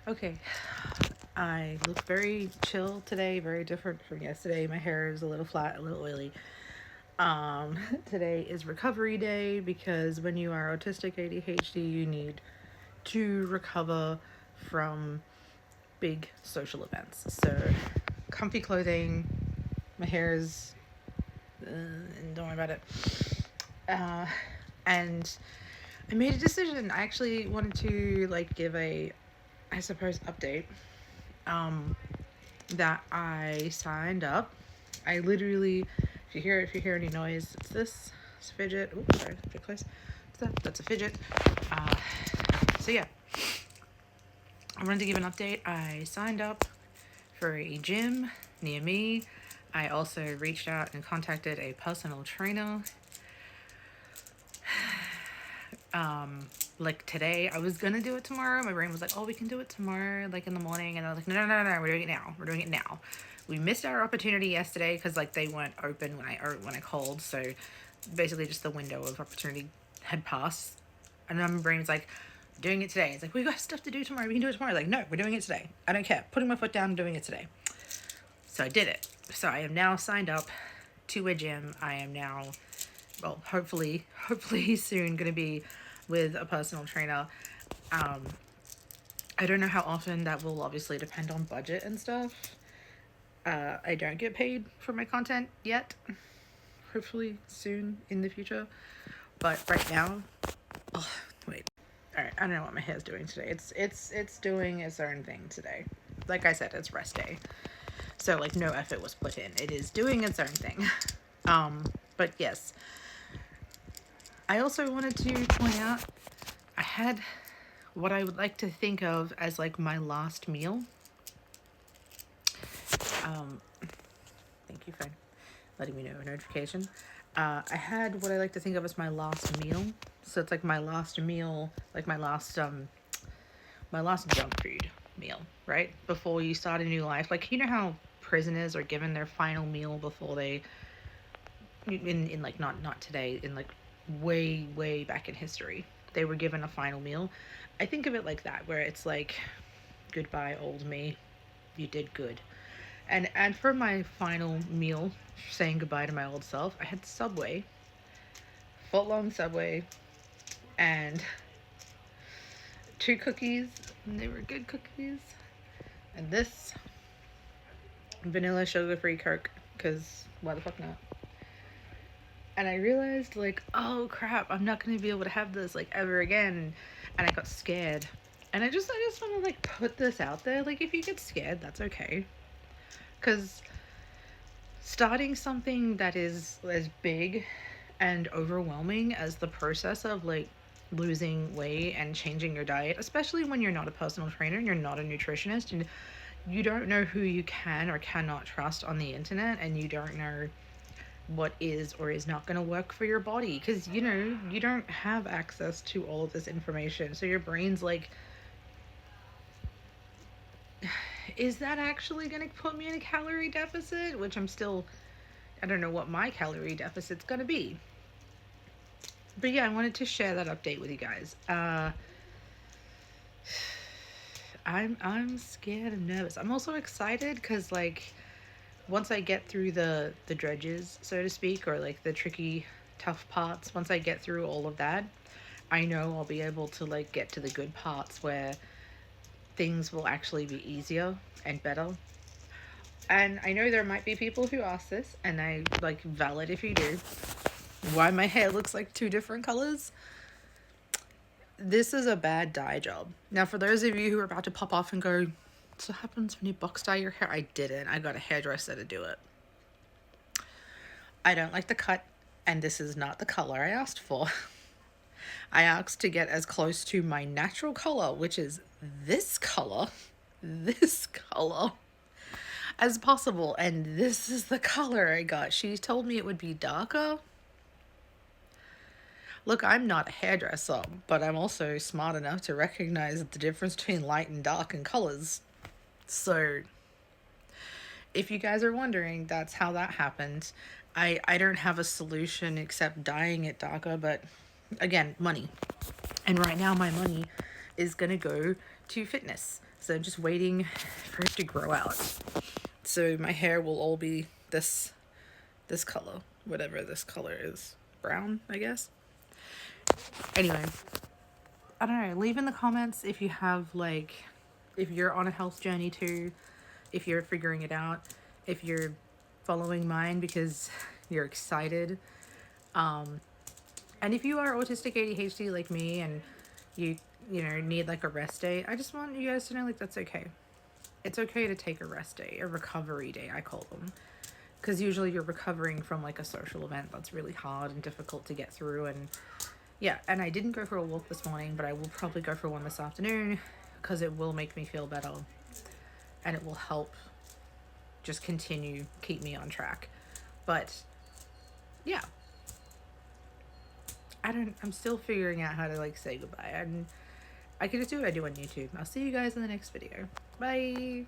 Okay, I look very chill today, very different from yesterday. My hair is a little flat, a little oily. Today is recovery day because when you are autistic ADHD, you need to recover from big social events. So, comfy clothing, my hair is, don't worry about it. Uh, and I made a decision. I actually wanted to give a, I suppose, update. Um, that I signed up. I literally, if you hear any noise, it's this. It's a fidget. Oops, sorry, too close. What's that? That's a fidget. Uh, so yeah, I wanted to give an update. I signed up for a gym near me. I also reached out and contacted a personal trainer. Like today, I was gonna do it tomorrow. My brain was like, "Oh, we can do it tomorrow, like in the morning," and I was like, "No, we're doing it now. We're doing it now." We missed our opportunity yesterday because they weren't open when I called. So basically, just the window of opportunity had passed, and then my brain was like, "Doing it today." It's like we got stuff to do tomorrow. We can do it tomorrow. Like, no, we're doing it today. I don't care. Putting my foot down, doing it today. So I did it. So I am now signed up to a gym. I am now, well, hopefully soon going to be with a personal trainer. I don't know how often. That will obviously depend on budget and stuff. I don't get paid for my content yet. Hopefully soon in the future. But right now, oh, wait. All right, I don't know what my hair's doing today. It's doing its own thing today. Like I said, it's rest day, so no effort was put in. It is doing its own thing. But yes, I also wanted to point out I had what I would like to think of as my last meal. Thank you for letting me know a notification. I had what I like to think of as my last meal. So it's my last meal, my last junk food meal, right? Before you start a new life. You know how prisoners are given their final meal before they, in not today, in way back in history, they were given a final meal. I think of it like that, where it's goodbye old me, you did good. And for my final meal, saying goodbye to my old self, I had Subway, foot-long Subway, and 2 cookies, and they were good cookies, and this vanilla sugar-free Coke, because why the fuck not? And I realized, oh crap, I'm not gonna be able to have this ever again, and I got scared. And I just want to put this out there. If you get scared, that's okay. Because starting something that is as big and overwhelming as the process of losing weight and changing your diet, especially when you're not a personal trainer and you're not a nutritionist and you don't know who you can or cannot trust on the internet, and you don't know what is or is not going to work for your body, because you don't have access to all of this information. So your brain's is that actually going to put me in a calorie deficit? Which I don't know what my calorie deficit's going to be. But yeah, I wanted to share that update with you guys. I'm scared and nervous. I'm also excited because once I get through the dredges, so to speak, or the tricky, tough parts, once I get through all of that, I know I'll be able to get to the good parts where things will actually be easier and better. And I know there might be people who ask this, and I valid if you do, why my hair looks like 2 different colors. This is a bad dye job. Now, for those of you who are about to pop off and go, "So what happens when you box dye your hair?" I didn't. I got a hairdresser to do it. I don't like the cut, and this is not the color I asked for. I asked to get as close to my natural color, which is this color, as possible, and this is the color I got. She told me it would be darker. Look, I'm not a hairdresser, but I'm also smart enough to recognize the difference between light and dark in colors. So, if you guys are wondering, that's how that happened. I don't have a solution except dyeing it darker, but again, money. And right now my money is gonna go to fitness. So I'm just waiting for it to grow out. So my hair will all be this color, whatever this color is. Brown, I guess. Anyway, I don't know, leave in the comments if you have like, if you're on a health journey too, if you're figuring it out, if you're following mine because you're excited. And if you are autistic ADHD like me and you know, need like a rest day, I just want you guys to know like that's okay. It's okay to take a rest day, a recovery day, I call them. Because usually you're recovering from like a social event that's really hard and difficult to get through. And yeah, and I didn't go for a walk this morning, but I will probably go for one this afternoon because it will make me feel better and it will help just keep me on track. But yeah, I'm still figuring out how to like say goodbye. And I can just do what I do on YouTube. I'll see you guys in the next video. Bye.